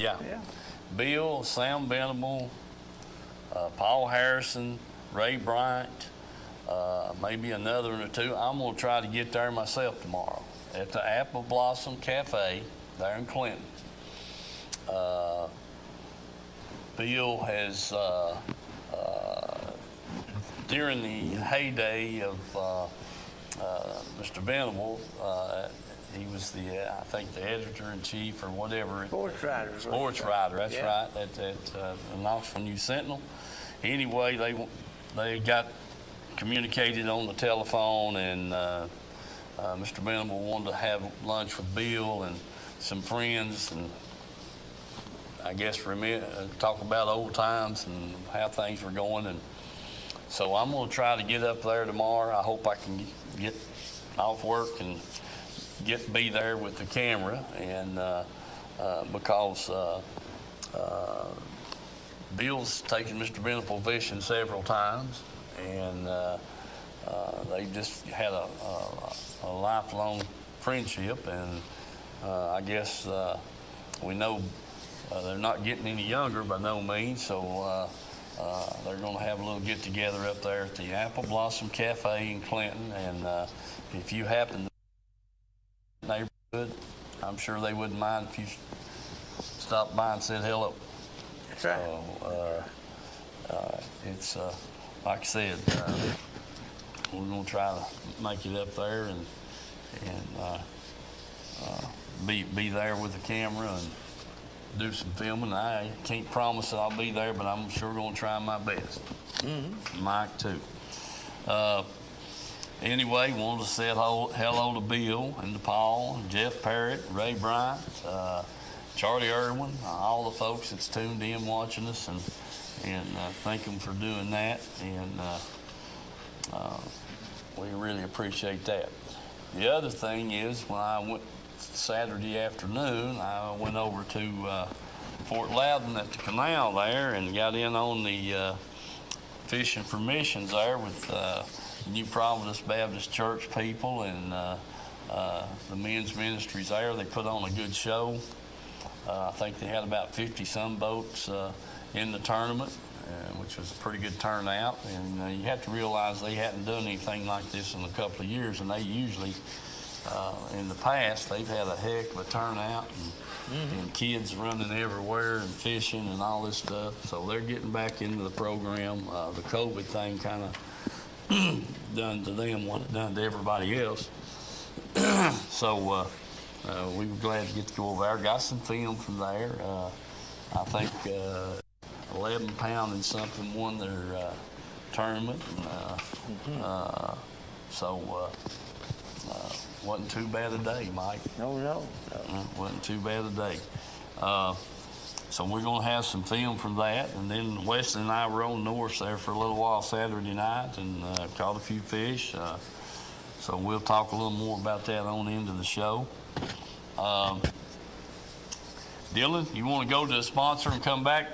Yeah. Yeah. Bill, Sam Venable, Paul Harrison, Ray Bryant, maybe another one or two. I'm going to try to get there myself tomorrow at the Apple Blossom Cafe there in Clinton. Bill has, during the heyday of Mr. Venable, he was I think the editor-in-chief or whatever. Sports writer. Sports writer, that's right, at the Knoxville News Sentinel. Anyway, they got communicated on the telephone, and Mr. Venable wanted to have lunch with Bill and some friends, and I guess talk about old times and how things were going. And so I'm going to try to get up there tomorrow. I hope I can get off work and be there with the camera, and because Bill's taken Mr. Venable fishing several times, and they just had a lifelong friendship, and I guess we know they're not getting any younger by no means, so they're going to have a little get-together up there at the Apple Blossom Cafe in Clinton, and if you happen to neighborhood, I'm sure they wouldn't mind if you stopped by and said hello. That's right. So it's like I said, we're going to try to make it up there and be there with the camera and do some filming. I can't promise that I'll be there, but I'm sure going to try my best. Mm-hmm. Mike too. Anyway, wanted to say hello to Bill and to Paul, and Jeff Parrott, Ray Bryant, Charlie Irwin, all the folks that's tuned in watching us, and thank them for doing that, and we really appreciate that. The other thing is, when I went Saturday afternoon, I went over to Fort Loudon at the canal there and got in on the Fishing for Missions there with New Providence Baptist Church people and the men's ministries there. They put on a good show. I think they had about 50-some boats in the tournament, which was a pretty good turnout. And you have to realize they hadn't done anything like this in a couple of years, and they usually, in the past, they've had a heck of a turnout, and kids running everywhere and fishing and all this stuff. So they're getting back into the program. The COVID thing kind of done to them what it done to everybody else. So we were glad to get to go over there. Got some film from there. I think 11 pound and something won their tournament. So wasn't too bad a day, Mike. No. Wasn't too bad a day. So we're going to have some film from that, and then Wesley and I were on North there for a little while Saturday night and caught a few fish. So we'll talk a little more about that on into the show. Dylan, you want to go to the sponsor and come back?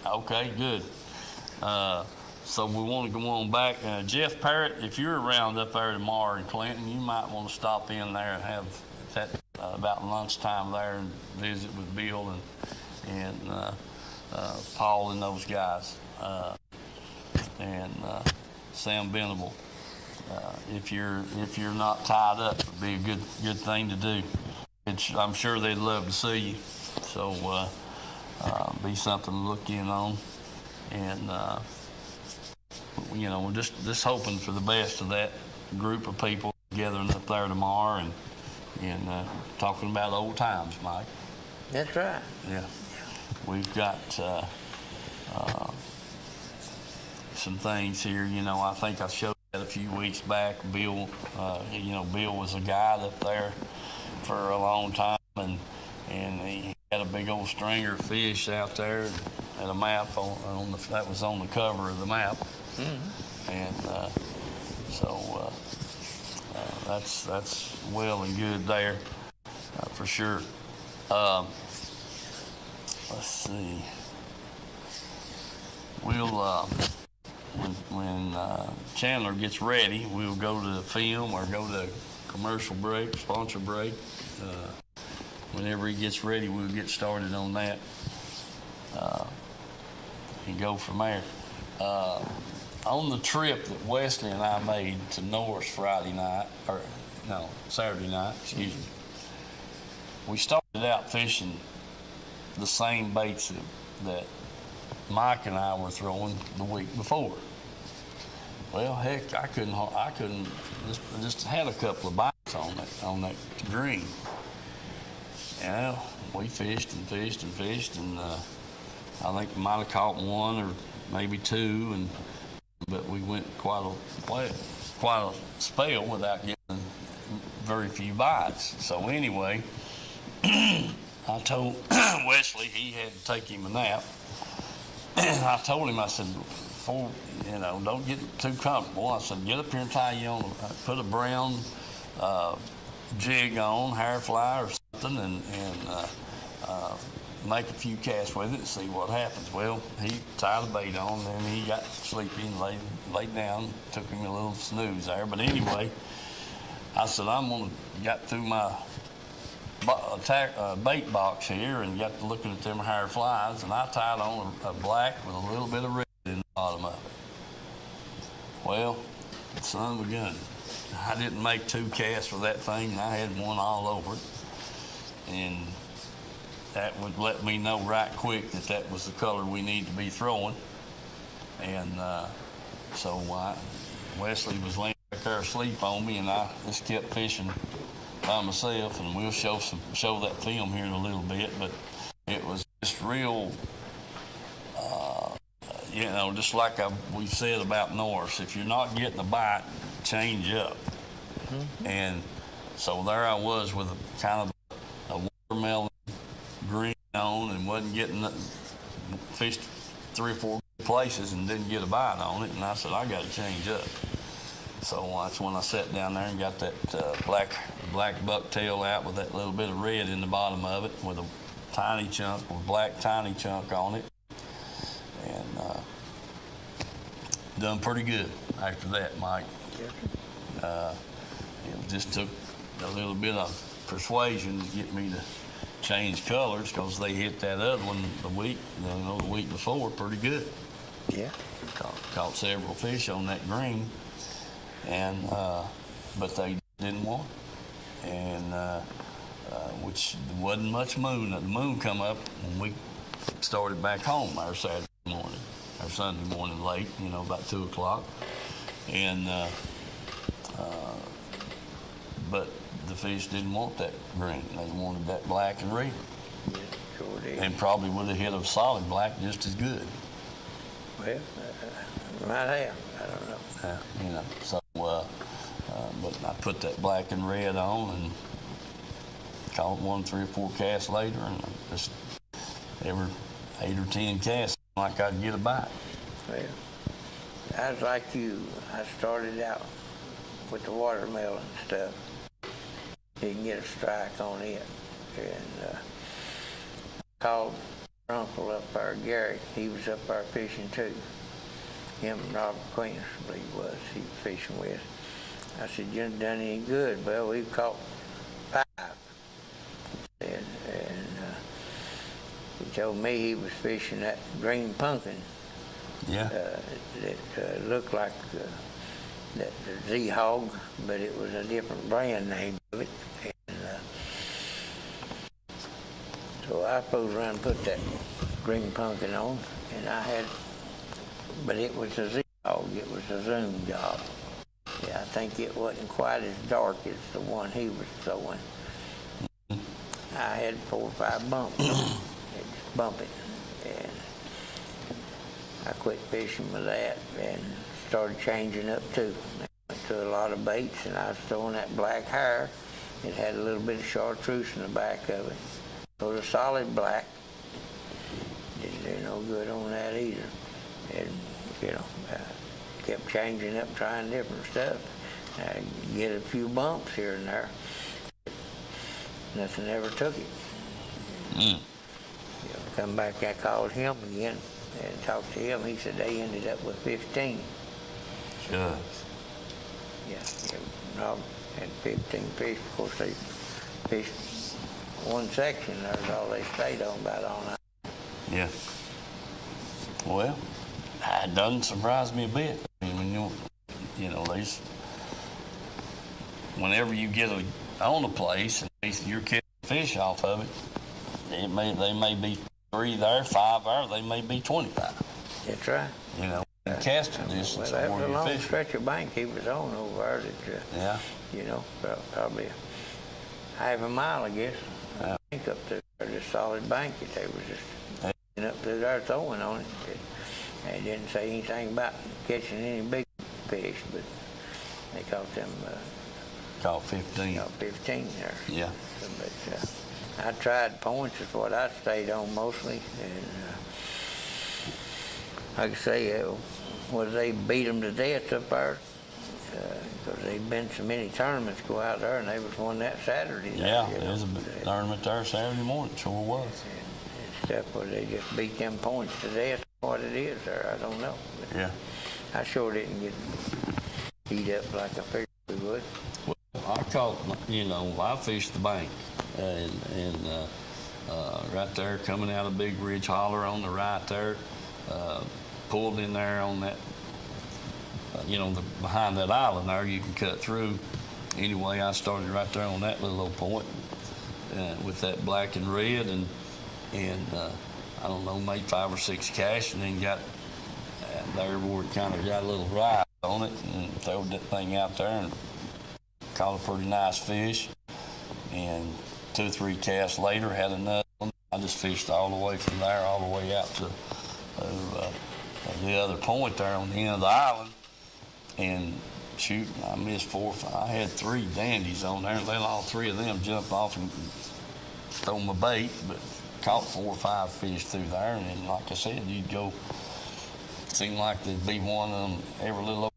Okay, good. So we want to go on back. Jeff Parrott, if you're around up there tomorrow in Clinton, you might want to stop in there and have that about lunchtime there and visit with Bill and Paul and those guys, and Sam Venable. If you're not tied up, it'd be a good thing to do. I'm sure they'd love to see you. So be something to look in on, and we're just hoping for the best of that group of people gathering up there tomorrow and talking about old times, Mike. That's right. Yeah. We've got some things here. I think I showed that a few weeks back. Bill, Bill was a guide up there for a long time, and he had a big old stringer of fish out there, and a map that was on the cover of the map. Mm-hmm. And so that's well and good there, for sure. Let's see. We'll when Chandler gets ready, we'll go to the film or go to commercial break, sponsor break, whenever he gets ready, we'll get started on that and go from there. On the trip that Wesley and I made to Norris Saturday night, excuse me, we started out fishing the same baits that Mike and I were throwing the week before. Well, heck, I couldn't just had a couple of bites on that green. And we fished and fished and fished, and I think we might have caught one or maybe two, but we went quite a spell without getting very few bites. So anyway, I told Wesley he had to take him a nap. And I told him, I said, don't get too comfortable. I said, get up here and tie you on, put a brown jig on, hair fly or something, and make a few casts with it and see what happens. Well, he tied the bait on, and then he got sleepy and laid down. Took him a little snooze there. But anyway, I said, got through my bait box here and got to looking at them hair flies, and I tied on a black with a little bit of red in the bottom of it. Well, son of a gun, I didn't make 2 casts with that thing, and I had one all over it. And that would let me know right quick that was the color we need to be throwing. And so Wesley was laying back there asleep on me, and I just kept fishing by myself, and we'll show that film here in a little bit. But it was just real, just like we've said about Norris. If you're not getting a bite, change up. Mm-hmm. And so there I was with a kind of a watermelon green on, and wasn't getting fished 3 or 4 places and didn't get a bite on it. And I said, I got to change up. So that's when I sat down there and got that black bucktail out with that little bit of red in the bottom of it, with a black tiny chunk on it, and done pretty good after that, Mike. It just took a little bit of persuasion to get me to change colors, because they hit that other one the week before pretty good. Yeah. Caught several fish on that green, and but they didn't want it, and which wasn't much moon. The moon come up when we started back home our Sunday morning late, about 2 o'clock, and but the fish didn't want that green. They wanted that black and red. Yeah, sure did. And probably would have hit a solid black just as good. Well, might have. I don't know. So, but I put that black and red on and caught 1, 3, or 4 casts later, and just every 8 or 10 casts, like I'd get a bite. Well, I was like you. I started out with the watermelon stuff. Didn't get a strike on it, and I called our uncle up there, Gary. He was up there fishing too. Him and Robert Queen, I believe he was fishing with. I said, "You ain't done any good." Well, we've caught 5, and he told me he was fishing that green pumpkin. Yeah. That looked like that Z-Hog, but it was a different brand name of it. And so I posed around and put that green pumpkin on, and but it was a Z-Hog. It was a zoom job. Yeah, I think it wasn't quite as dark as the one he was throwing. I had 4 or 5 bumps on it. It just bump it. And I quit fishing with that and started changing up too. I went to a lot of baits, and I was throwing that black hair. It had a little bit of chartreuse in the back of it. It was a solid black. Didn't do no good on that either. And, I kept changing up, trying different stuff. I get a few bumps here and there. Nothing ever took it. Come back, I called him again and talked to him. He said they ended up with 15. Sure. Yeah, Rob had 15 fish. Of course, they fished one section, that's all they stayed on about all night. Yeah. Well, it doesn't surprise me a bit. I mean, you know, whenever you get on a place and you're catching fish off of it, they may be 3 there, 5 there, they may be 25. That's right. You know, casting distance Well, that was where a you're long fishing. stretch of bank he was on over there that, Yeah. you know, probably half a mile, I guess. Yeah. I think up there, just solid bank that they was just up through there throwing on it. They didn't say anything about catching any big fish, but they caught them. Caught 15. Caught 15 there. Yeah. So, but I tried points is what I stayed on mostly, and like I say, they beat them to death up there. Because they've been so many tournaments go out there, and they was one that Saturday. Yeah, there was a tournament there Saturday morning, sure was. And stuff where they just beat them points to death. What it is there, I don't know. But Yeah. I sure didn't get beat up like I figured we would. Well, I caught, you know, I fished the bank, and right there coming out of Big Ridge Holler on the right there, pulled in there on that. You know, behind that island there, you can cut through. Anyway, I started right there on that little old point with that black and red, and I don't know, made 5 or 6 casts, and then got there where it kind of got a little rise on it, and throwed that thing out there and caught a pretty nice fish. And 2 or 3 casts later, had another one. I just fished all the way from there, all the way out to the other point there on the end of the island. And shoot, I missed 4 or 5. I had 3 dandies on there, and then all 3 of them jumped off and throw my bait, but caught 4 or 5 fish through there. And then, like I said, you'd go, seemed like there'd be one of them, every little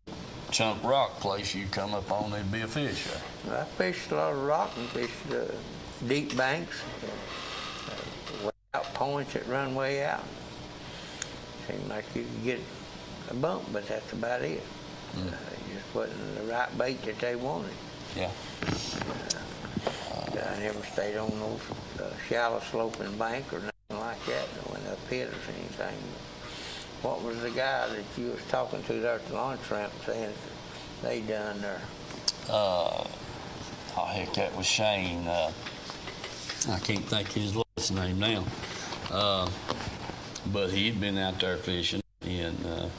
chunk rock place you come up on, there'd be a fish there. I fished a lot of rock and fished deep banks, way out points that run way out. Seemed like you could get a bump, but that's about it. It just wasn't the right bait that they wanted. Yeah. I never stayed on those shallow sloping bank or nothing like that. I went up it or anything. What was the guy that you was talking to there at the launch ramp saying they done there? Oh, heck, that was Shane. I can't think his last name now. But he'd been out there fishing, and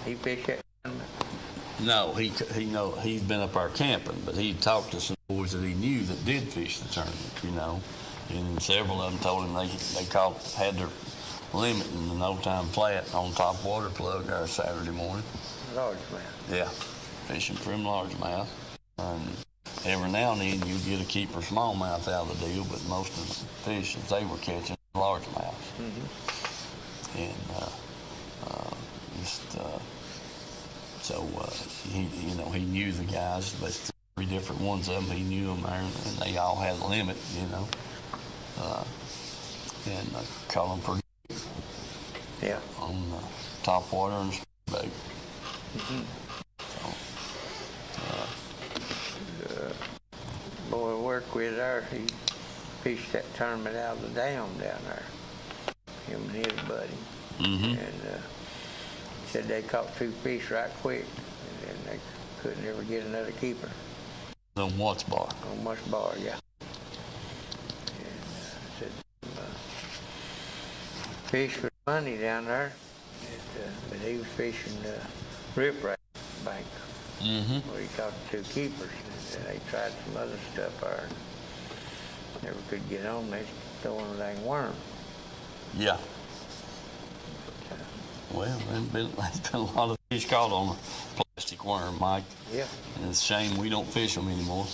He fished that tournament? no, he's been up there camping, but he talked to some boys that he knew that did fish the tournament, you know, and several of them told him they had their limit in the no-time flat on top water plug there Saturday morning. Largemouth. Yeah, fishing for him largemouth. Every now and then you get a keeper smallmouth out of the deal, but most of the fish that they were catching were largemouths. Mm-hmm. And he knew the guys, but 3 different ones of them, he knew them there, and they all had a limit, you know. And I caught them pretty Yeah. on top water and bait. Mm-hmm. Boy I worked with there, he fished that tournament out of the dam down there, him and his buddy. Mm-hmm. And said they caught 2 fish right quick, and then they couldn't ever get another keeper. On Watts Bar. On Watts Bar, yeah. And said fish for money down there, but he was fishing riprap bank. Mm-hmm. Where he caught 2 keepers, and they tried some other stuff there. Never could get on. They throwing a dang worm. Yeah. Well, there's been a lot of fish caught on a plastic worm, Mike. Yeah. And it's a shame we don't fish them anymore.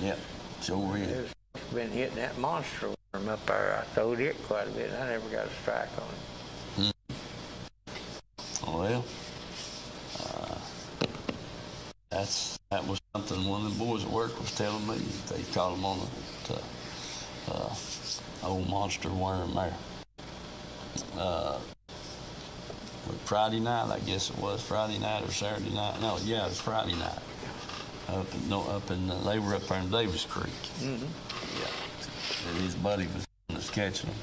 Yeah, sure is. It's been hitting that monster worm up there. I throwed it quite a bit. I never got a strike on it. Well, that was something one of the boys at work was telling me. They caught them on the old monster worm there. Friday night, I guess it was Friday night or Saturday night. No, yeah, it was Friday night. they were up there in Davis Creek. Yeah, and his buddy was catching them.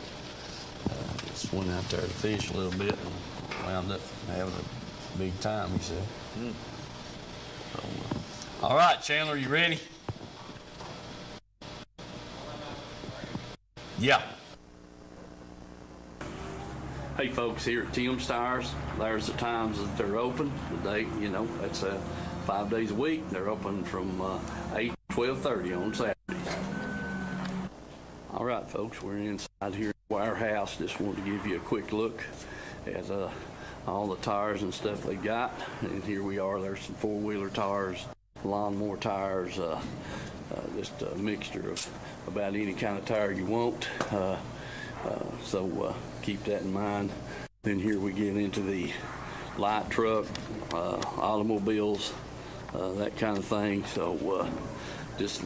Just went out there to fish a little bit and wound up having a big time, he said. So, all right, Chandler, you ready? Yeah. Hey folks, here at Tim's Tires, there's the times that they're open. The day, that's 5 days a week. They're open from 8 to 12:30 on Saturdays. All right, folks, we're inside here at our house. Just wanted to give you a quick look at all the tires and stuff they got. And here we are. There's some four-wheeler tires, lawnmower tires, just a mixture of about any kind of tire you want. So keep that in mind. Then here we get into the light truck, automobiles, that kind of thing. So just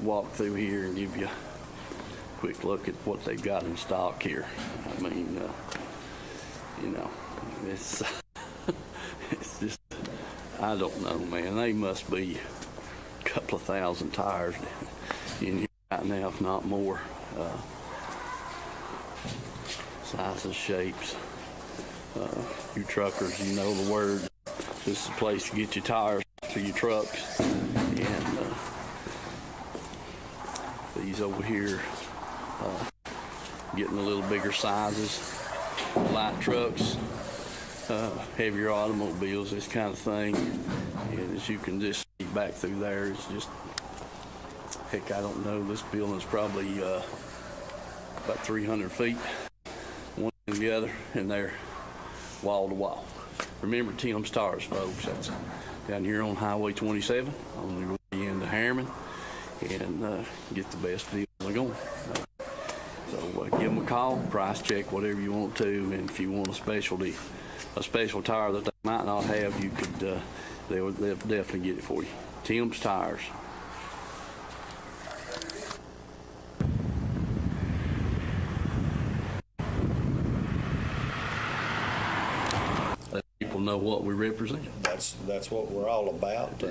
walk through here and give you a quick look at what they've got in stock here. I mean, it's it's just, I don't know, man. They must be a couple of thousand tires in here right now, if not more. Sizes, shapes. You truckers, you know the word. This is a place to get your tires for your trucks. And these over here, getting a little bigger sizes, light trucks, heavier automobiles, this kind of thing. And as you can just see back through there, it's just, heck, I don't know, this building's probably about 300 feet. One to the other, and they're wall to wall. Remember Tim's Tires, folks. That's down here on Highway 27 on the way into Harriman, and get the best deal going. So give them a call, price check, whatever you want to, and if you want a special tire that they might not have, you could. They'll definitely get it for you. Tim's Tires. Know what we represent. That's what we're all about.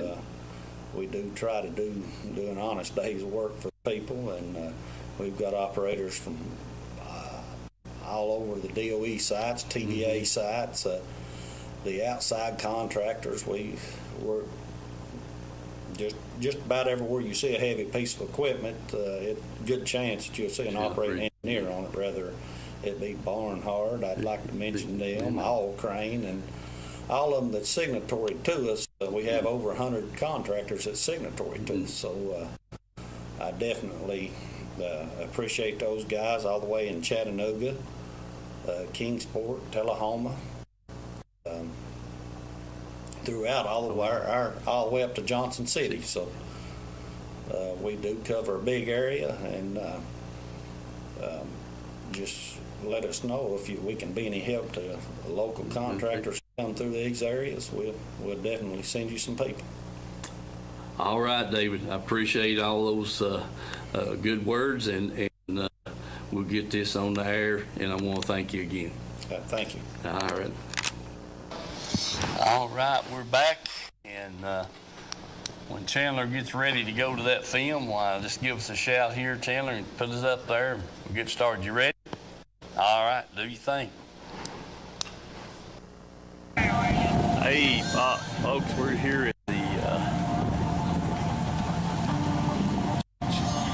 We do try to do an honest day's work for people, and we've got operators from all over the DOE sites, TVA sites, the outside contractors. We're just about everywhere you see a heavy piece of equipment. It's a good chance that you'll see an operating engineer on it, rather it be Barnhard. I'd like to mention them, All Crane, and all of them that's signatory to us. We have over 100 contractors that's signatory to us, so I definitely appreciate those guys all the way in Chattanooga, Kingsport, Tullahoma, throughout all the way up to Johnson City. So we do cover a big area, and just let us know if we can be any help to local contractors come through these areas. We'll definitely send you some people. All right, David. I appreciate all those good words, and we'll get this on the air, and I want to thank you again. Thank you. All right, we're back, and when Chandler gets ready to go to that film, just give us a shout here, Chandler, and put us up there, and we'll get started. You ready? All right, do your thing. Hey, folks, we're here at the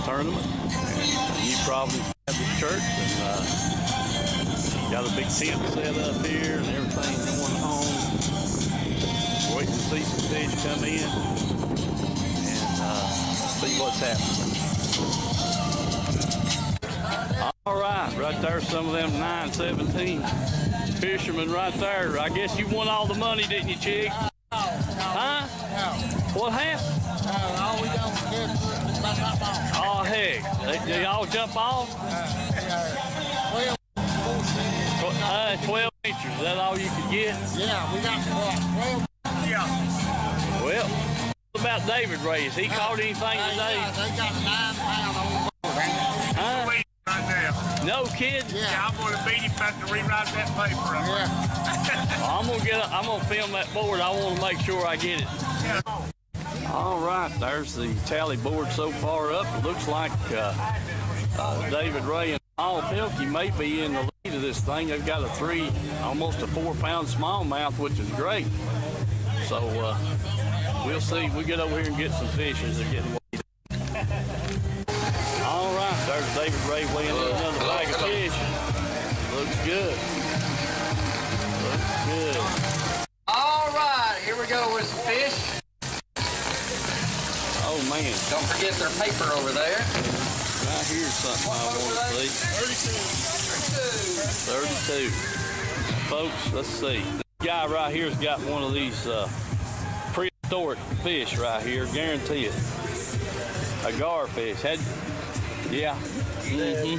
tournament, and New Providence Baptist Church, and got a big tent set up here and everything going on. Waiting to see some fish come in and see what's happening. All right there, some of them 917 fishermen right there. I guess you won all the money, didn't you, Chick? No. Huh? No. What happened? All we done was catch jump off. Oh, heck. They all jump off? 12 inches. Is that all you could get? Yeah, we got 12. Yeah. Well, what about David Ray? Has he caught anything today? Yeah, they got 9 pounds on the board. Huh? Right there. No kidding? Yeah, I'm gonna beat him if I have to rewrite that paper up. Yeah. I'm gonna film that board. I want to make sure I get it. Yeah. All right, there's the tally board so far up. It looks like David Ray and Paul Pilkey may be in the lead of this thing. They've got almost a 4-pound smallmouth, which is great. So we'll see if we get over here and get some fish as they're getting weighed. All right, there's David Ray weighing in another bag of fish. Looks good. Looks good. All right, here we go with some fish. Oh, man. Don't forget their paper over there. Right here's something I want to see. 32. Folks, let's see. This guy right here's got one of these prehistoric fish right here. Guarantee it. A garfish. Yeah. Mm-hmm.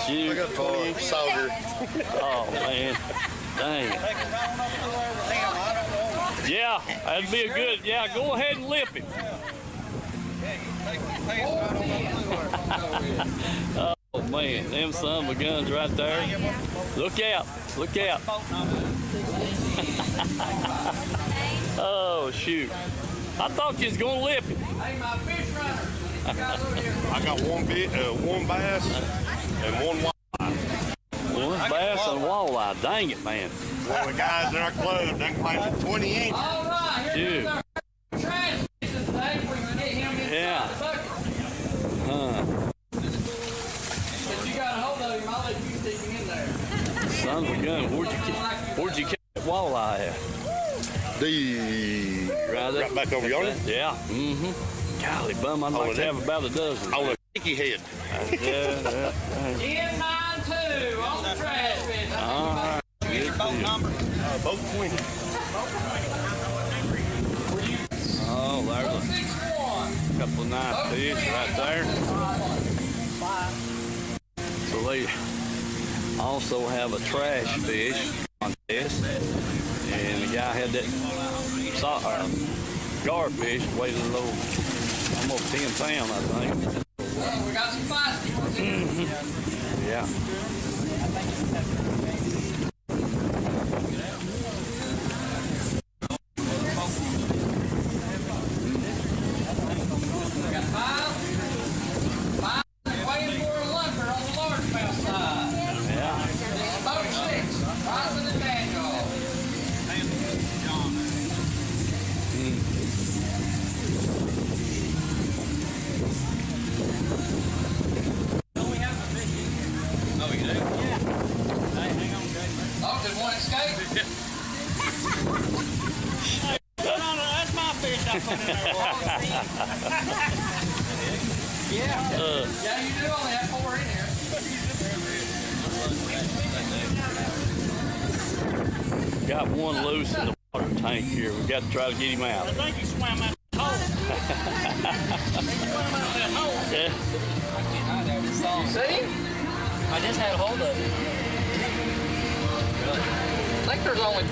Shoot. I got 20-inch sauger. Oh, man. Dang. Yeah, that'd be a good, go ahead and lip him. Oh, man, them son of a guns right there. Look out, look out. Oh, shoot. I thought you was going to lip him. Hey, my fish runner. I got one bass and one walleye. One bass and walleye. Dang it, man. One of the guys in our club done claimed 20 inches. All right, Dude. here's our trash fishing today. We can get him inside Yeah. the bucket. Huh. If you got a hold of him, I'll let you stick him in there. Son of a gun. Where'd you catch that walleye at? Right back over yonder. Yeah. Mm-hmm. Golly, bum, I'd like to have about a dozen. On a sticky head. Yeah. 10-9-2 on the trash fish. All right. Good deal. Boat 20. Oh, there's a 6-1. couple of nice fish right there. So they also have a trash fish contest. And the guy had that garfish weighed a little, almost 10 pounds, I think. Well, we got some feisty ones here. Yeah. We got five waiting for a lunker on the largemouth side. Yeah. This is boat 6, Rising and Daniel. Oh, did one escape? That's my fish I put in there. Yeah, you do only have 4 in here. Got one loose in the water tank here. We got to try to get him out. I think he swam out the hole. Yeah. See? I just had a hold of it. I think there's only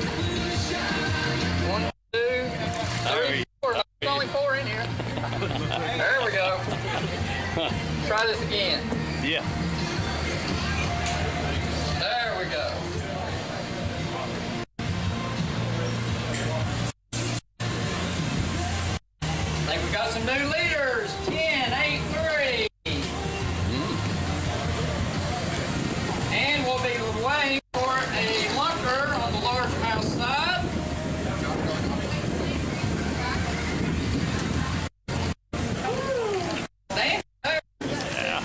1, 2, 3, 4. There's only 4 in here. There we go. Try this again. Yeah. There we go. I think we got some new leaders. 10, 8, 3. And we'll be waiting for a lunker on the largemouth side. Damn. Yeah.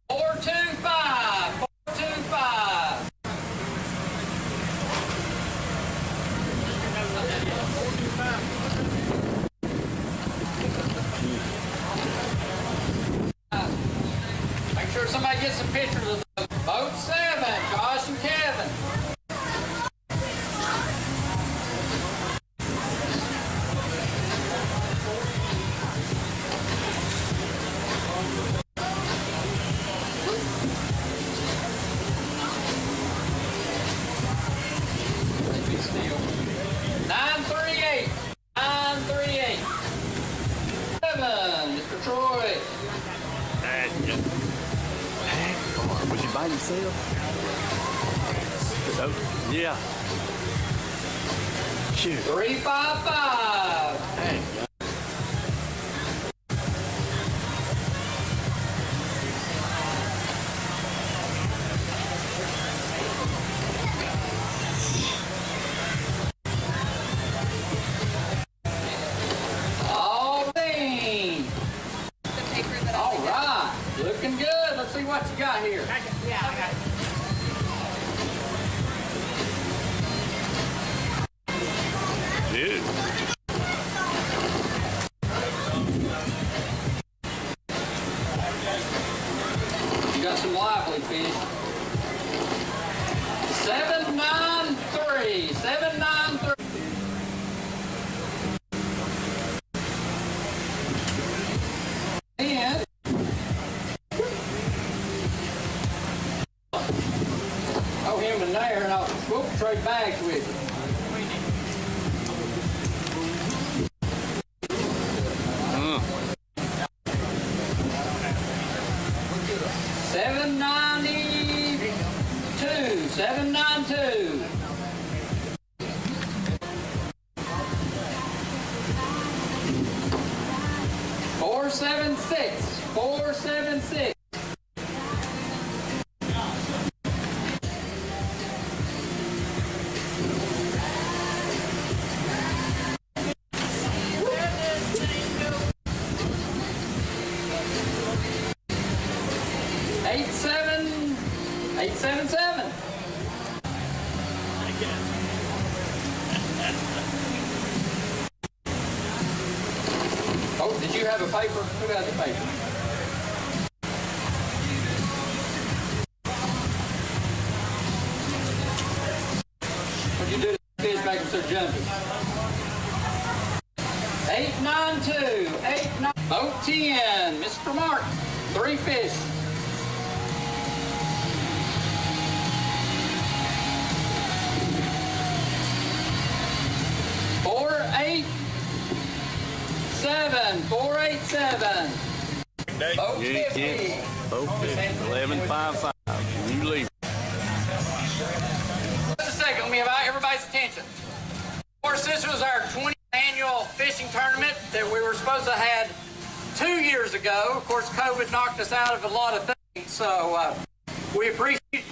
425. 425. Make sure somebody gets some pictures of the boat 7, Josh and Kevin. Still. 938. 938. 7, Mr. Troy. That far was yourself? Yeah. Shoot. 355. Hey. All right. All right. Looking good. Let's see what you got here. Yeah, I got it. Dude. You got some lively fish. 793. 793. And oh, him in there, and we'll trade bags with you. $792. 792. $476. $877. Oh, did you have a paper? Who got the paper? What'd you do to the fish make them so jumpy? 892. 89. Boat 10. Mr. Mark. 3 fish. $487. Boat 50. Boat 50. 1155. You leave. Just a second, let me invite everybody's attention. Of course, this was our 20th annual fishing tournament that we were supposed to have 2 years ago. Of course, COVID knocked us out of a lot of things, so we appreciate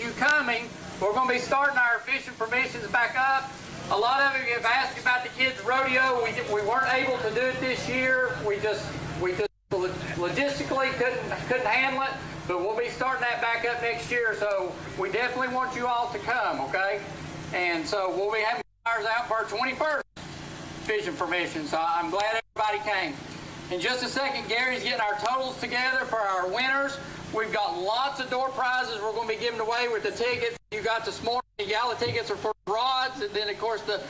you coming. We're going to be starting our fishing permissions back up. A lot of you have asked about the kids' rodeo. We weren't able to do it this year. We just logistically couldn't handle it. But we'll be starting that back up next year. So we definitely want you all to come, okay? And so we'll be having fires out for our 21st fishing permission. So I'm glad everybody came. In just a second, Gary's getting our totals together for our winners. We've got lots of door prizes we're going to be giving away with the tickets you got this morning. The yellow tickets are for rods, and then, of course, the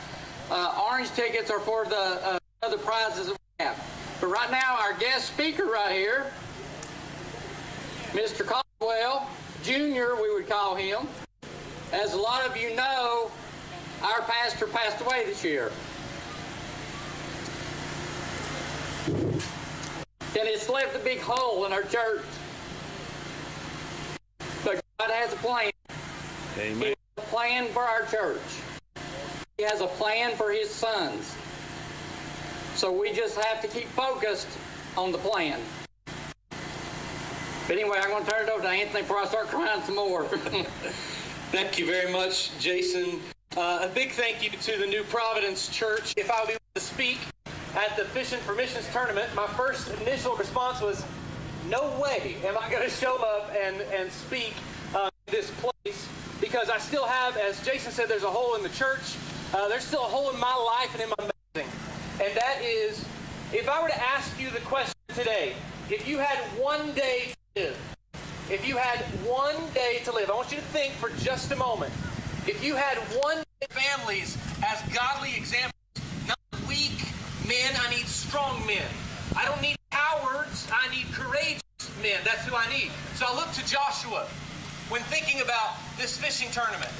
orange tickets are for the other prizes that we have. But right now, our guest speaker right here, Mr. Caldwell Jr., we would call him. As a lot of you know, our pastor passed away this year. And it's left a big hole in our church. But God has a plan. Amen. He has a plan for our church. He has a plan for his sons. So we just have to keep focused on the plan. But anyway, I'm going to turn it over to Anthony before I start crying some more. Thank you very much, Jason. A big thank you to the New Providence Church. If I'll be able to speak at the Fishing for Missions tournament, my first initial response was, no way am I going to show up and speak in this place, because I still have, as Jason said, there's a hole in the church. There's still a hole in my life and in my messaging. And that is, if I were to ask you the question today, if you had one day to live, if you had one day to live, I want you to think for just a moment. If you had one day, families as godly examples, not weak men, I need strong men. I don't need cowards, I need courageous men. That's who I need. So I look to Joshua when thinking about this fishing tournament,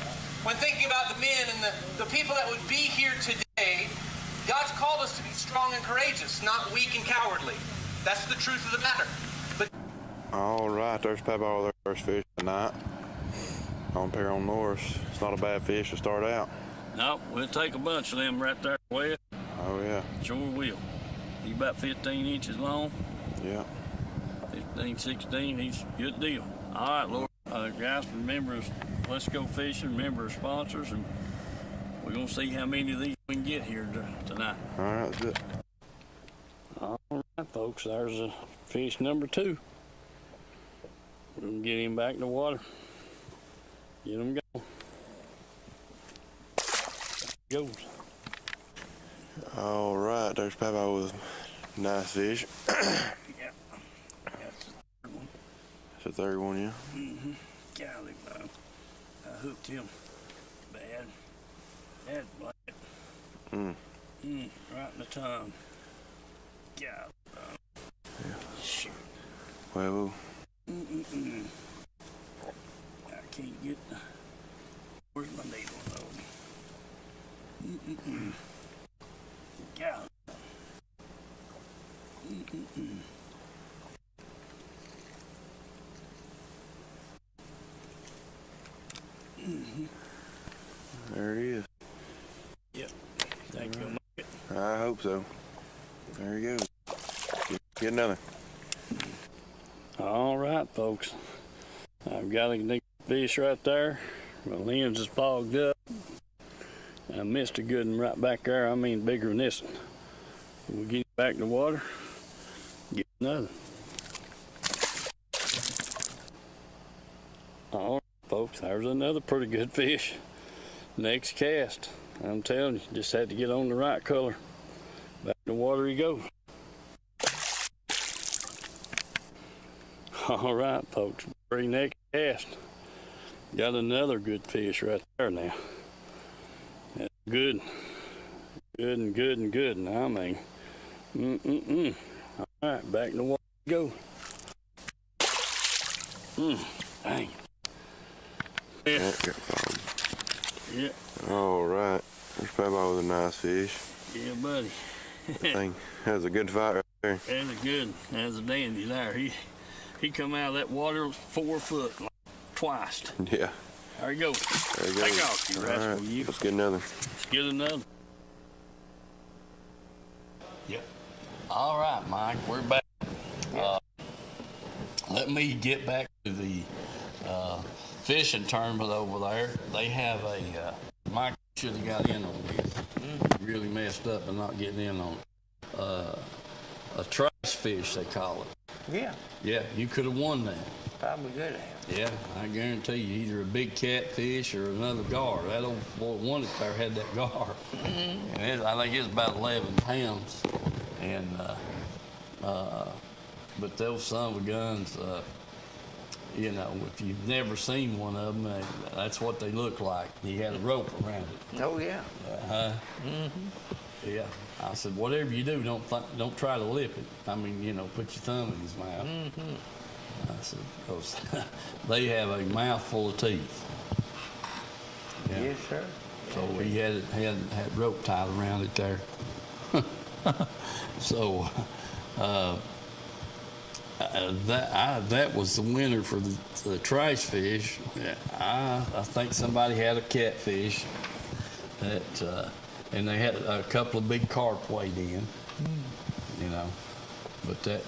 when thinking about the men and the people that would be here today. God's called us to be strong and courageous, not weak and cowardly. That's the truth of the matter. But All right, there's Papa with our first fish tonight on Peril North. It's not a bad fish to start out. No, we'll take a bunch of them right there, Wes. Oh, yeah. Sure will. He's about 15 inches long. Yeah. 15, 16, he's a good deal. All right, Lord. Guys, remember, let's go fishing. Remember our sponsors, and we're going to see how many of these we can get here tonight. All right, that's it. All right, folks, there's fish number 2. We're going to get him back in the water. Get him going. There he goes. All right, there's Papa with a nice fish. Yeah. That's the third one. It's the third one, yeah? Mm-hmm. Golly, man. I hooked him bad. That's black. Right in the tongue. Golly, man. Yeah. Shoot. Well, I can't get the... Where's my needle, though? Golly. there it is. Yep. Think you'll make it. I hope so. There he goes. Get another. All right, folks. I've got a neat fish right there. My lens is fogged up. I missed a good one right back there. I mean, bigger than this one. We'll get it back in the water. Get another. All right, folks. There's another pretty good fish. Next cast. I'm telling you, just had to get on the right color. Back in the water he goes. All right, folks. Very next cast. Got another good fish right there now. That's good. Good and good and good. And I mean, All right, back in the water we go. Dang. Yeah. Yeah. All right. There's Papa with a nice fish. Yeah, buddy. Thing has a good fight right there. That's a good. That's a dandy there. He come out of that water 4 foot like, twice. Yeah. There you go. There you go. Take off, you All rascal. right. You. Let's get another. Let's get another. Yep. All right, Mike. We're back. Let me get back to the fishing tournament over there. They have a Mike should have got in on this. Really messed up and not getting in on it. A trace fish, they call it. Yeah, Yeah, you could have won that. probably good have. Yeah, I guarantee you, either a big catfish or another gar. That old boy one up there had that gar, and I think it's about 11 pounds. And but those son of a guns, you know, if you've never seen one of them, that's what they look like. He had a rope around it. Oh, yeah. Yeah. I said, whatever you do, don't try to lip it. I mean, you know, put your thumb in his mouth. I said, 'cause they have a mouthful of teeth. Yeah. Yes, sir. So he had rope tied around it there. So that was the winner for the trace fish. I think somebody had a catfish that, and they had a couple of big carp weighed in, you know. But that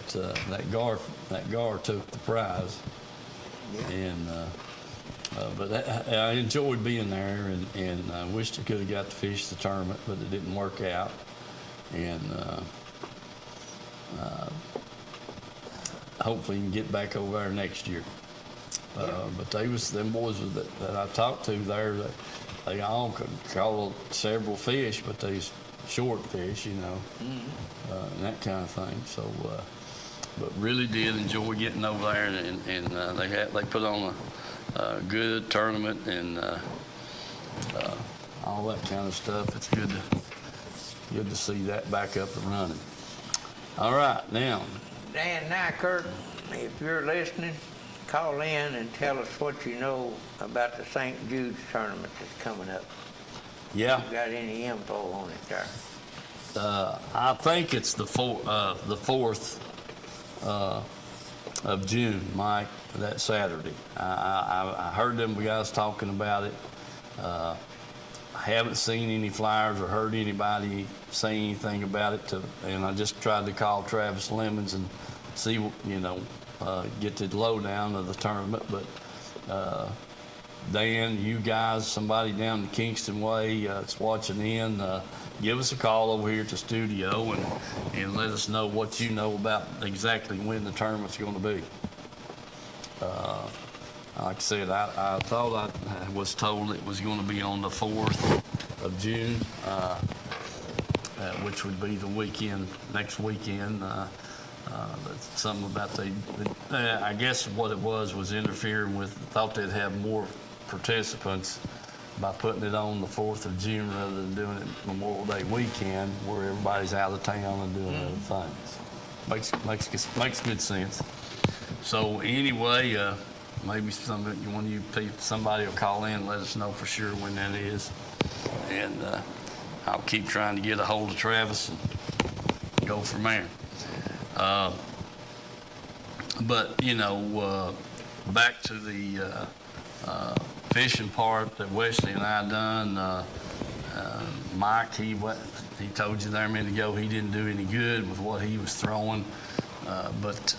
gar took the prize, and but I enjoyed being there, and I wished I could have got to fish the tournament, but it didn't work out, and hopefully you can get back over there next year. But them boys that I talked to there, they all could call several fish, but they's short fish, you know, and that kind of thing. So, but really did enjoy getting over there, and they put on a good tournament and all that kind of stuff. It's good to see that back up and running. All right, now. Dan Nykerk, if you're listening, call in and tell us what you know about the St. Jude's tournament that's coming up. Yeah. You got any info on it there? I think it's the fourth of June, Mike, that Saturday. I heard them guys talking about it. I haven't seen any flyers or heard anybody say anything about it. And I just tried to call Travis Lemons and see, get the lowdown of the tournament. But Dan, you guys, somebody down the Kingston way that's watching in, give us a call over here at the studio and let us know what you know about exactly when the tournament's going to be. Like I said, I thought I was told it was going to be on the 4th of June, which would be the weekend, next weekend. Something about I guess what it was interfering with, thought they'd have more participants by putting it on the 4th of June rather than doing it Memorial Day weekend where everybody's out of town and doing other things. Makes good sense. So anyway, maybe somebody will call in and let us know for sure when that is. And I'll keep trying to get a hold of Travis and go from there. But, back to the fishing part that Wesley and I done. Mike, he told you there a minute ago he didn't do any good with what he was throwing. But,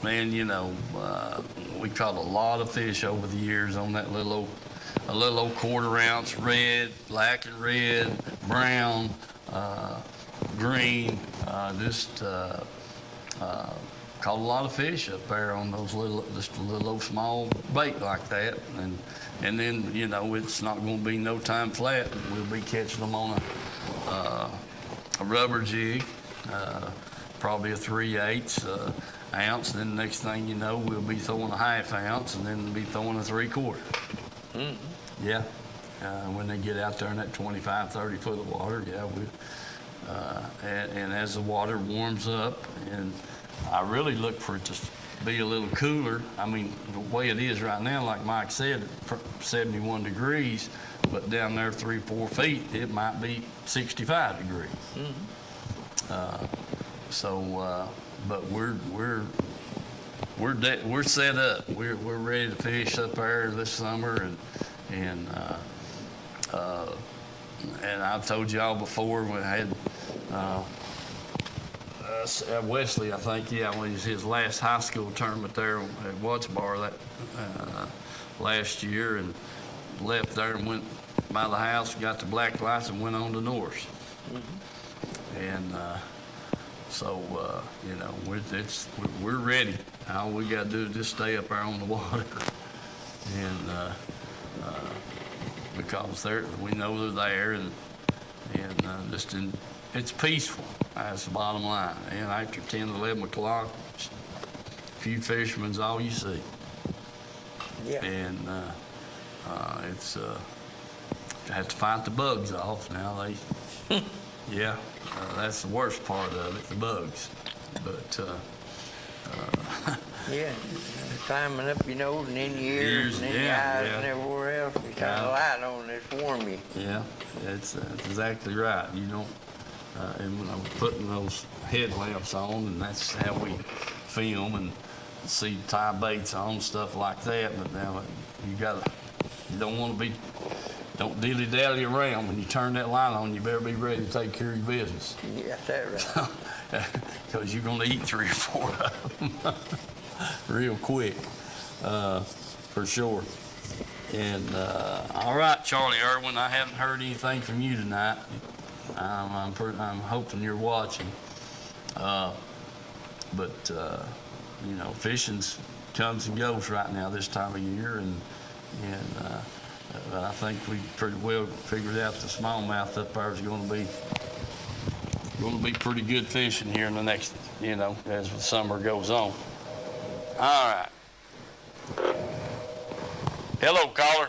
man, we caught a lot of fish over the years on that little old 1/4 ounce red, black and red, brown, green, caught a lot of fish up there on those little old small bait like that, and then it's not going to be no time flat. We'll be catching them on a rubber jig, probably a 3/8 ounce. Then the next thing you know, we'll be throwing a 1/2 ounce, and then be throwing a 3/4. Mm-hmm. Yeah, when they get out there in that 25, 30 foot of water, yeah, and as the water warms up, and I really look for it to be a little cooler. I mean, the way it is right now, like Mike said, 71 degrees, but down there 3-4 feet, it might be 65 degrees. Mm-hmm. But we're set up. We're ready to fish up there this summer, and I've told y'all before we had. Wesley, I think, when it was his last high school tournament there at Wattsbar that last year, and left there and went by the house, got the black lights, and went on to Norse. Mm-hmm. And we're ready. All we got to do is just stay up there on the water, and because we know they're there, and it's peaceful. That's the bottom line. And after 10, 11 o'clock, few fishermen's all you see. Yeah. And it's have to fight the bugs off now. Yeah, that's the worst part of it, the bugs. But yeah, climbing up your nose and in your ears and in your eyes and everywhere else. You turn the light on, it's warm you. Yeah, that's exactly right. You don't. And when I'm putting those headlamps on, and that's how we film and see tie baits on, stuff like that. But now you don't want to be, don't dilly-dally around. When you turn that light on, you better be ready to take care of your business. Yeah, that's right. Because you're going to eat 3 or 4 of them real quick, for sure. And all right, Charlie Irwin, I haven't heard anything from you tonight. I'm hoping you're watching, but fishing's comes and goes right now this time of year, and I think we pretty well figured out the smallmouth up there is going to be pretty good fishing here in the next, as the summer goes on. All right. Hello, caller.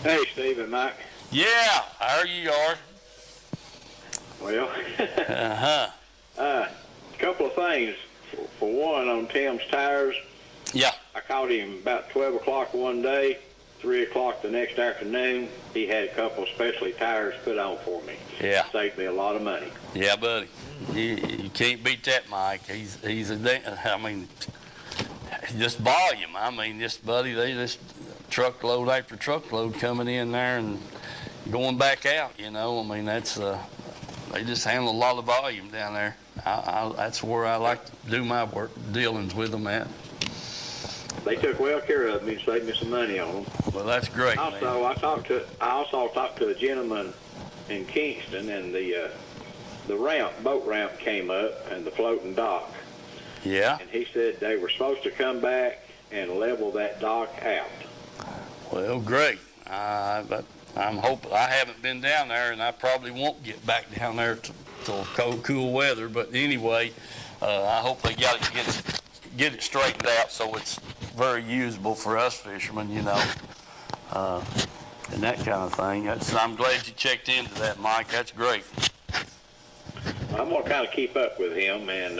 Hey, Steve and Mike. Yeah, how you are? Well, a couple of things. For one, on Tim's tires. Yeah. I caught him about 12 o'clock one day, 3 o'clock the next afternoon, he had a couple of specialty tires put on for me. Yeah. Saved me a lot of money. Yeah, buddy. You can't beat that, Mike. He's I mean, just volume. I mean, just buddy, they just truckload after truckload coming in there and going back out. You know, I mean, that's they just handle a lot of volume down there. That's where I like to do my work dealings with them at. They took well care of me and saved me some money on them. Well, that's great. Also, man. I also talked to a gentleman in Kingston, and the boat ramp came up and the floating dock. Yeah. And he said they were supposed to come back and level that dock out. Well, great. But I'm hoping. I haven't been down there, and I probably won't get back down there till cool weather. But anyway, I hope they get it straightened out so it's very usable for us fishermen, you know, and that kind of thing. I'm glad you checked into that, Mike. That's great. I'm going to kind of keep up with him, and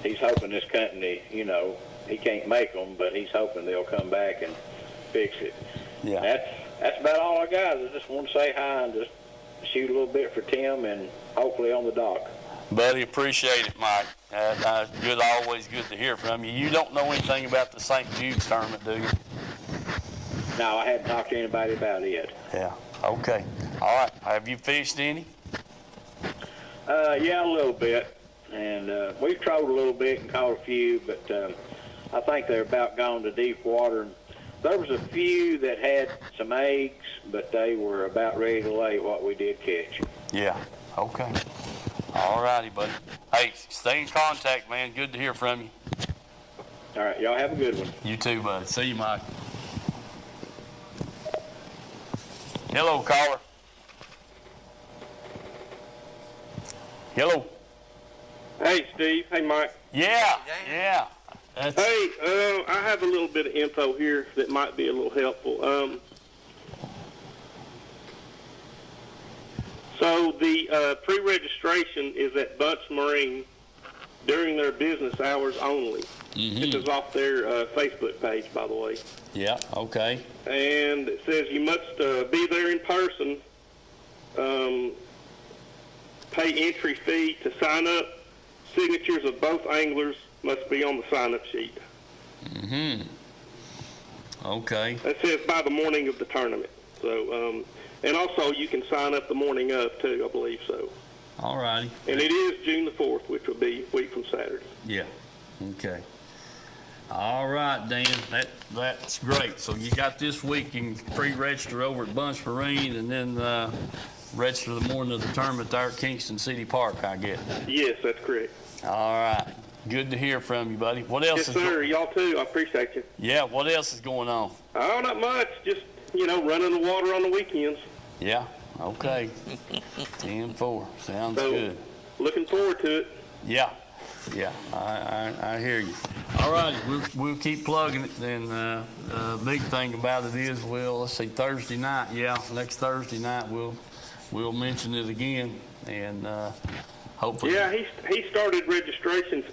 he's hoping this company, you know, he can't make them, but he's hoping they'll come back and fix it. Yeah. That's about all I got. I just want to say hi and just shoot a little bit for Tim and hopefully on the dock. Buddy, appreciate it, Mike. Always good to hear from you. You don't know anything about the St. Jude's tournament, do you? No, I haven't talked to anybody about it. Yeah. Okay. All right. Have you fished any? Yeah, a little bit. And we've trolled a little bit and caught a few, but I think they're about gone to deep water. There was a few that had some eggs, but they were about ready to lay what we did catch. Yeah. Okay. All righty, buddy. Hey, stay in contact, man. Good to hear from you. All right. Y'all have a good one. You too, buddy. See you, Mike. Hello, caller. Hello. Hey, Steve. Hey, Mike. Yeah. Hey, I have a little bit of info here that might be a little helpful. So the pre-registration is at Bunce Marine during their business hours only. Mm-hmm. This is off their Facebook page, by the way. Yeah, okay. And it says you must be there in person, pay entry fee to sign up. Signatures of both anglers must be on the sign-up sheet. Mm-hmm. Okay. That says by the morning of the tournament. So, and also you can sign up the morning of, too, I believe so. All righty. And it is June the 4th, which will be a week from Saturday. Yeah. Okay. All right, Dan. That's great. So you got this week. You can pre-register over at Bunch Marine and then register the morning of the tournament there at Kingston City Park, I guess. Yes, that's correct. All right. Good to hear from you, buddy. What else? Yes, sir. Y'all too. I appreciate you. Yeah. What else is going on? Oh, not much. Just, running the water on the weekends. Yeah. Okay. 10-4. Sounds So, good. Looking forward to it. Yeah. Yeah. I hear you. All righty. We'll keep plugging it. Then big thing about it is, let's see, Thursday night. Yeah. Next Thursday night we'll mention it again and hopefully. Yeah, he started registration,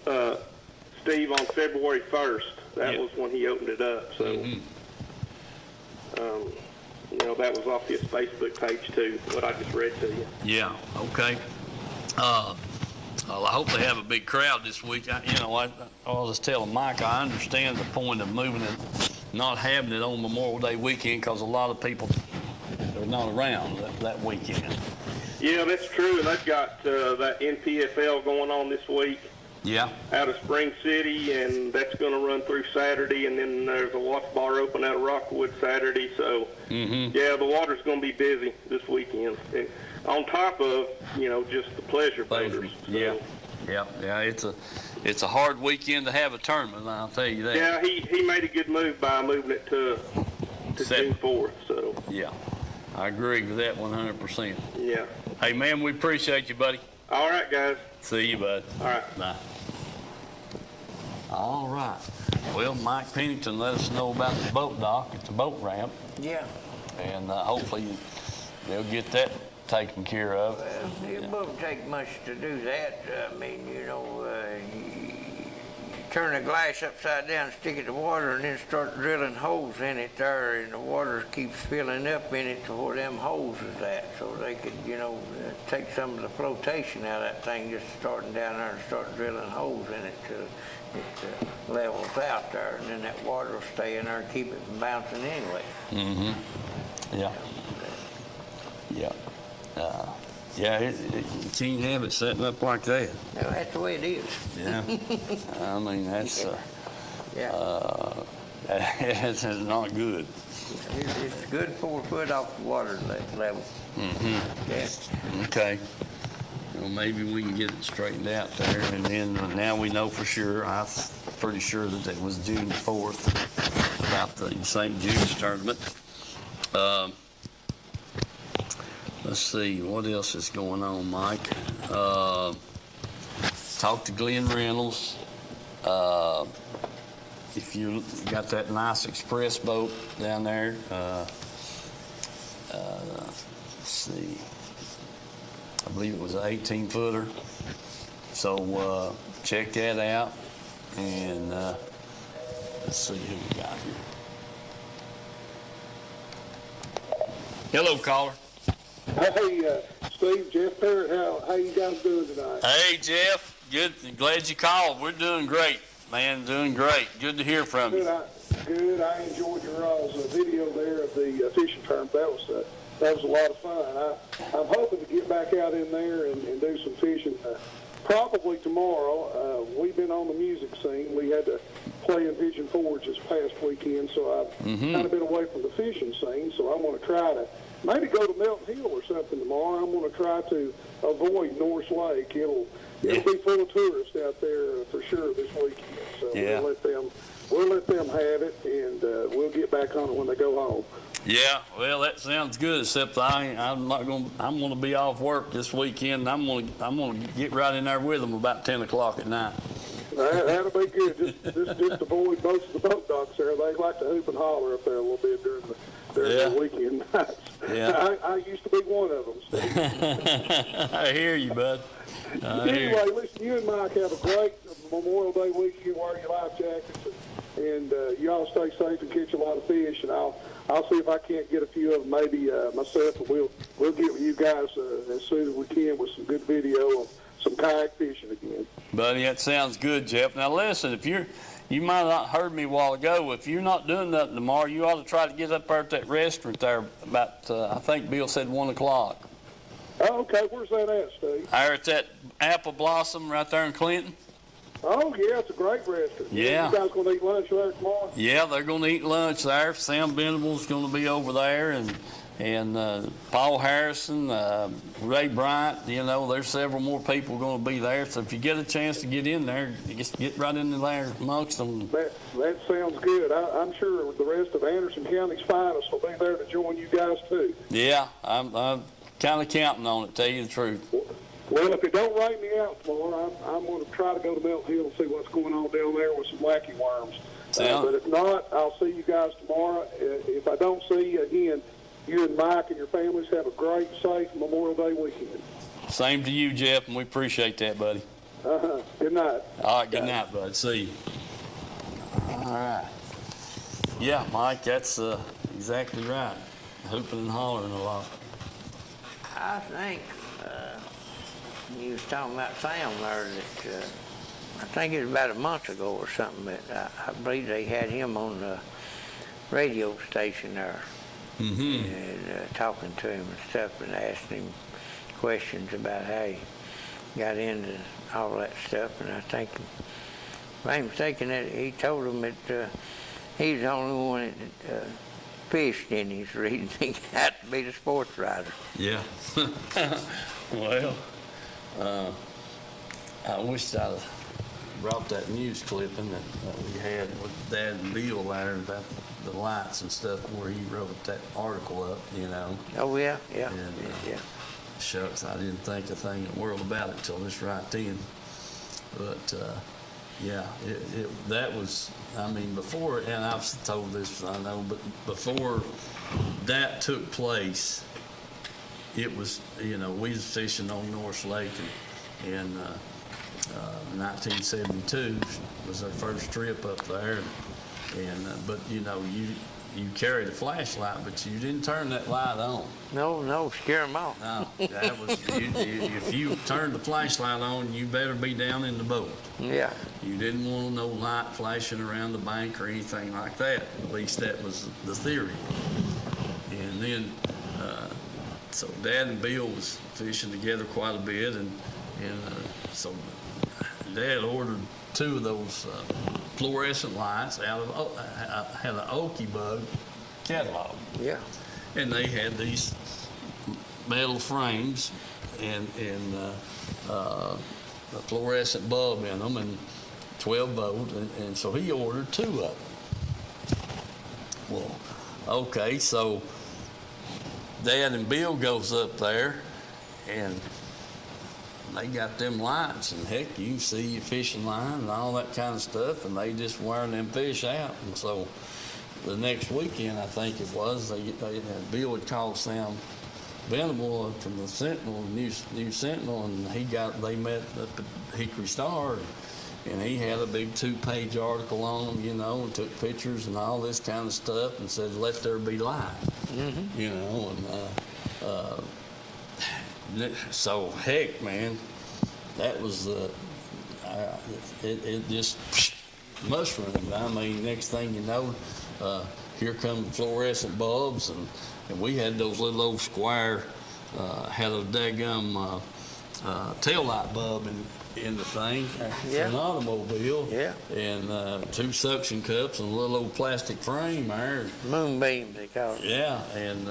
Steve, on February 1st. That was when he opened it up. So, that was off his Facebook page too. What I just read to you. Yeah. Okay. Well, I hope they have a big crowd this week. I was telling Mike, I understand the point of moving it, not having it on Memorial Day weekend, because a lot of people are not around that weekend. Yeah, that's true. And they've got that NPFL going on this week. Yeah. Out of Spring City, and that's going to run through Saturday, and then there's a watch bar open out of Rockwood Saturday. So, yeah, the water's going to be busy this weekend. And on top of, just the pleasure boaters. So. Yeah. It's a hard weekend to have a tournament, I'll tell you that. Yeah, he made a good move by moving it to June 4th. So. Yeah, I agree with that 100%. Yeah. Hey, man, we appreciate you, buddy. All right, guys. See you, bud. All right. Bye. All right. Well, Mike Pennington let us know about the boat dock at the boat ramp. Yeah. And hopefully they'll get that taken care of. Well, it won't take much to do that. I mean, turn the glass upside down, stick it in the water, and then start drilling holes in it there, and the water keeps filling up in it to where them holes is at, so they could, take some of the flotation out of that thing, just starting down there and start drilling holes in it till it levels out there, and then that water will stay in there and keep it from bouncing anyway. Yeah. Yeah. Yeah, you can't have it setting up like that. No, that's the way it is. Yeah. I mean, that's that's not good. It's good 4 foot off the water level. Yeah. Okay. Well, maybe we can get it straightened out there, and then now we know for sure. I'm pretty sure that it was June 4th about the St. Jude's tournament. Let's see, what else is going on, Mike? Talk to Glenn Reynolds. If you got that nice express boat down there, let's see, I believe it was an 18-footer. So check that out, and let's see who we got here. Hello, caller. Hey, Steve, Jeff Parrott, how you guys doing tonight? Hey, Jeff. Good. Glad you called. We're doing great, man. Doing great. Good to hear from you. Good. I enjoyed your video there of the fishing tournament. That was a lot of fun. I'm hoping to get back out in there and do some fishing. Probably tomorrow. We've been on the music scene. We had to play in Pigeon Forge this past weekend, so I've kind of been away from the fishing scene. So I'm going to try to maybe go to Melton Hill or something tomorrow. I'm going to try to avoid Norris Lake. It'll be full of tourists out there for sure this weekend. So we'll let them have it, and we'll get back on it when they go home. Yeah, well, that sounds good. Except I'm going to be off work this weekend. I'm going to get right in there with them about 10 o'clock at night. That'll be good. Just avoid most of the boat docks there. They like to hoop and holler up there a little bit during the weekend nights. Yeah. I used to be one of them. I hear you, bud. Anyway, listen, you and Mike have a great Memorial Day weekend. Wear your life jackets, and y'all stay safe and catch a lot of fish. And I'll see if I can't get a few of them, maybe myself, and we'll get with you guys as soon as we can with some good video of some kayak fishing again. Buddy, that sounds good, Jeff. Now listen, you might have not heard me a while ago. If you're not doing nothing tomorrow, you ought to try to get up there at that restaurant there about, I think Bill said 1 o'clock. Oh, okay. Where's that at, Steve? There at that Apple Blossom right there in Clinton. Oh, yeah, it's a great restaurant. Yeah. You guys going to eat lunch there tomorrow? Yeah, they're going to eat lunch there. Sam Venable's going to be over there, and Paul Harrison, Ray Bryant. There's several more people going to be there. So if you get a chance to get in there, just get right in there amongst them. That sounds good. I'm sure the rest of Anderson County's finest will be there to join you guys too. Yeah, I'm kind of counting on it, tell you the truth. Well, if it don't rain me out tomorrow, I'm going to try to go to Melton Hill and see what's going on down there with some wacky worms. But if not, I'll see you guys tomorrow. If I don't see you again, you and Mike and your families have a great, safe Memorial Day weekend. Same to you, Jeff, and we appreciate that, buddy. Good night. All right, good night, bud. See you. All right. Yeah, Mike, that's exactly right. Hooping and hollering a lot. I think you was talking about Sam there that I think it was about a month ago or something, but I believe they had him on the radio station there and talking to him and stuff and asking him questions about how he got into all that stuff. And I think, if I'm mistaken, that he told him that he was the only one that fished in his reading. He had to be the sports writer. Yeah. Well, I wish I'd brought that news clipping that we had with Dad and Bill there about the lights and stuff where he wrote that article up, Oh, yeah. And, shucks, I didn't think a thing in the world about it till this right then. But, yeah, that was, before, and I've told this, I know, but before that took place, it was, we was fishing on North Lake, and 1972 was their first trip up there, but you know, you carried a flashlight, but you didn't turn that light on. No, scare them off. No, that was if you turned the flashlight on, you better be down in the boat. Yeah. You didn't want no light flashing around the bank or anything like that. At least that was the theory. And then, so Dad and Bill was fishing together quite a bit, and so Dad ordered 2 of those fluorescent lights out of had an Okie Bug catalog. Yeah. And they had these metal frames and a fluorescent bulb in them and 12 volt, and so he ordered 2 of them. Well, okay, so Dad and Bill goes up there, and they got them lights, and heck, you can see your fishing line and all that kind of stuff, and they just wearing them fish out. And so the next weekend, I think it was, Bill had called Sam Venable from the Sentinel, New Sentinel, and they met at the Hickory Star, and he had a big 2-page article on them, you know, and took pictures and all this kind of stuff, and said, "Let there be light," you know, and so heck, man, that was it just mushroomed. I mean, next thing you know, here come the fluorescent bulbs, and we had those little old Squire had a daggum tail light bulb in the thing for an automobile, and 2 suction cups and a little old plastic frame there. Moonbeams, they call it. Yeah, and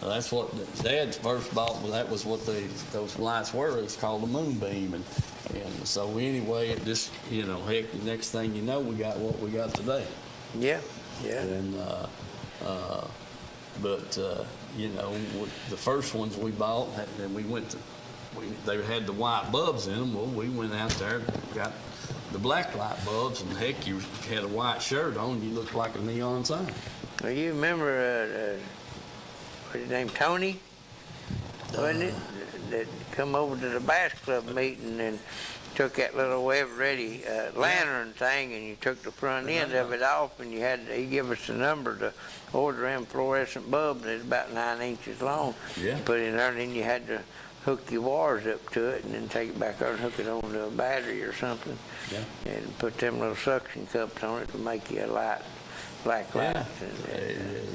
that's what Dad first bought. That was what those lights were. It's called a moonbeam, and so anyway, it just, you know, heck, the next thing you know, we got what we got today. Yeah. And but you know, the first ones we bought, and they had the white bulbs in them. Well, we went out there and got the black light bulbs, and heck, you had a white shirt on, you looked like a neon sign. Well, you remember, what's his name, Tony? Wasn't it? That come over to the Bass Club meeting and took that little web-ready lantern thing, and you took the front end of it off, and he gave us the number to order them fluorescent bulbs. It's about 9 inches long. Yeah. Put in there, and then you had to hook your wires up to it, and then take it back there and hook it onto a battery or something. Yeah. And put them little suction cups on it to make you a light, black light.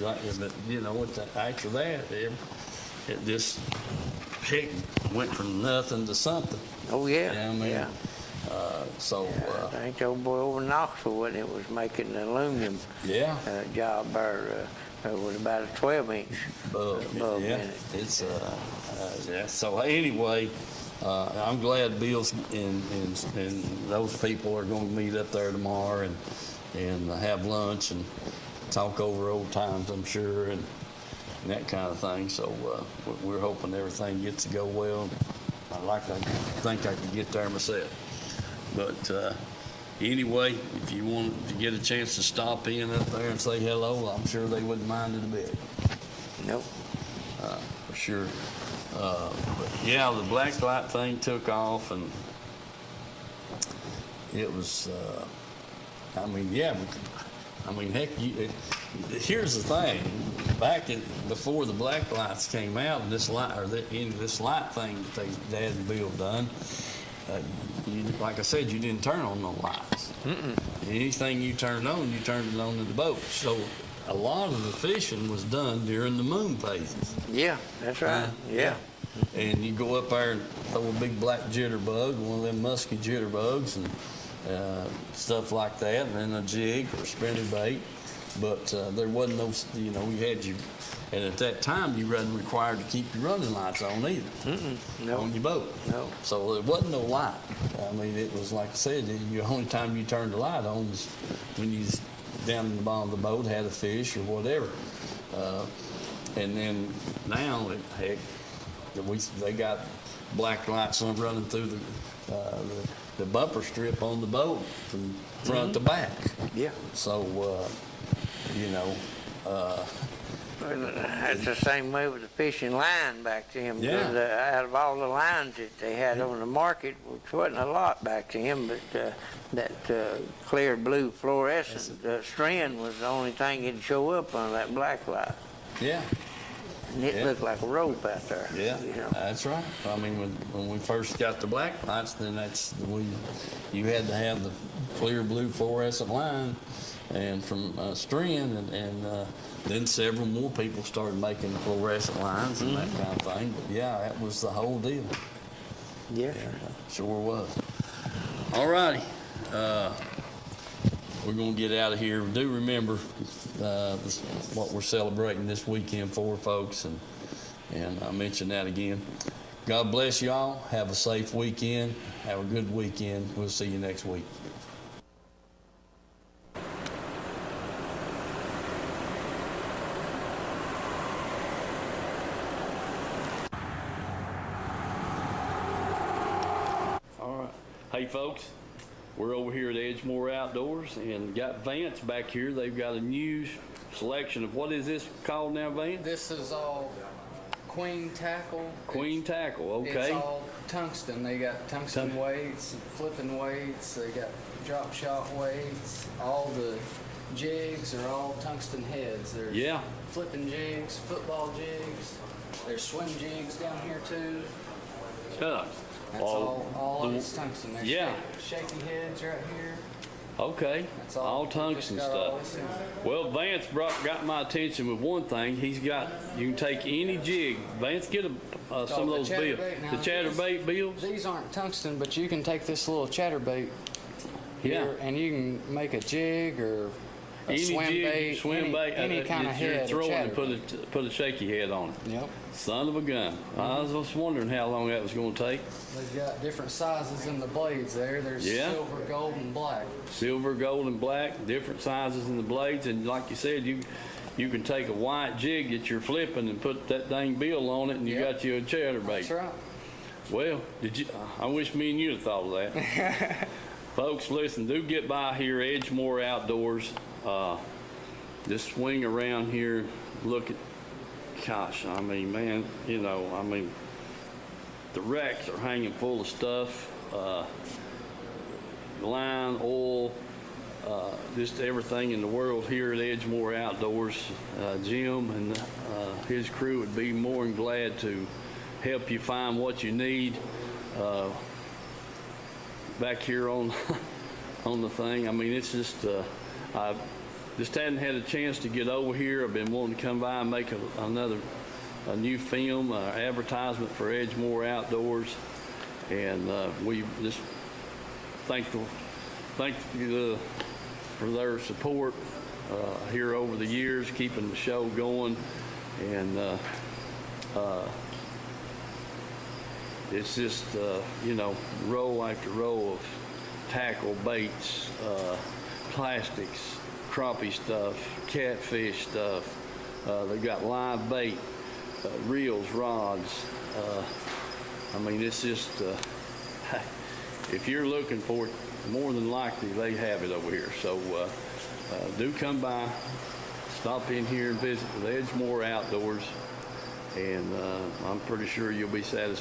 But you know, after that, it just heck went from nothing to something. Oh yeah. You know what I mean? Yeah. I think the old boy over in Knoxville, when it was making an aluminum job there with about a 12-inch bulb in it. It's So anyway, I'm glad Bill's and those people are going to meet up there tomorrow and have lunch and talk over old times, I'm sure, and that kind of thing. So we're hoping everything gets to go well. I think I could get there myself. But anyway, if you want to get a chance to stop in up there and say hello, I'm sure they wouldn't mind it a bit. Nope. For sure. But yeah, the black light thing took off, and it was, heck, here's the thing. Before the black lights came out, and this light thing that Dad and Bill done, like I said, you didn't turn on no lights. Anything you turned on, you turned it on in the boat. So a lot of the fishing was done during the moon phases. Yeah, that's right. Yeah. And you go up there and throw a big black jitterbug, one of them musky jitterbugs, and stuff like that, and then a jig or spinner bait. But there wasn't no, and at that time you wasn't required to keep your running lights on either. No. On your boat. No. So there wasn't no light. I mean, it was like I said, the only time you turned the light on was when you was down in the bottom of the boat, had a fish or whatever. And then now, heck, they got black lights running through the bumper strip on the boat from front to back. Yeah. So, It's the same way with the fishing line back then. Yeah. Because, out of all the lines that they had on the market, which wasn't a lot back then, but that clear blue fluorescent strand was the only thing that'd show up on that black light. Yeah. And it looked like a rope out there. Yeah, You know? that's right. I mean, when we first got the black lights, then you had to have the clear blue fluorescent line, and from strand, and then several more people started making fluorescent lines and that kind of thing. But yeah, that was the whole deal. Yeah. Sure was. All righty. We're going to get out of here. Do remember what we're celebrating this weekend for, folks, and I mentioned that again. God bless y'all. Have a safe weekend. Have a good weekend. We'll see you next week. All right. Hey, folks. We're over here at Edgemore Outdoors and got Vance back here. They've got a new selection of, what is this called now, Vance? This is all queen tackle. Queen tackle, okay. It's all tungsten. They got tungsten weights, flipping weights. They got drop shot weights. All the jigs are all tungsten heads. There's flipping jigs, football jigs. There's swim jigs down here too. That's all of it's tungsten. There's shaky heads right here. Okay, That's all tungsten stuff. Well, Vance got my attention with one thing. You can take any jig. Vance, get some of those bills. The chatterbait bills? These aren't tungsten, but you can take this little chatterbait here and you can make a jig or a swim bait, any kind of head. Throw it and put a shaky head on it. Yep. Son of a gun. I was just wondering how long that was going to take. They've got different sizes in the blades there. There's silver, gold, and black. Silver, gold, and black, different sizes in the blades. And like you said, you can take a white jig that you're flipping and put that dang bill on it, and you got you a chatterbait. That's right. Well, I wish me and you had thought of that. Folks, listen, do get by here, Edgemore Outdoors. Just swing around here, look at, gosh, I mean, man, the racks are hanging full of stuff, line, oil, just everything in the world here at Edgemore Outdoors. Jim and his crew would be more than glad to help you find what you need back here on the thing. I mean, it's just, I just hadn't had a chance to get over here. I've been wanting to come by and make a new film, advertisement for Edgemore Outdoors, and we just thank you for their support here over the years, keeping the show going, and it's just row after row of tackle, baits, plastics, crappie stuff, catfish stuff. They've got live bait, reels, rods. I mean, it's just, if you're looking for it, more than likely they have it over here. So do come by, stop in here and visit with Edgemore Outdoors, and I'm pretty sure you'll be satisfied.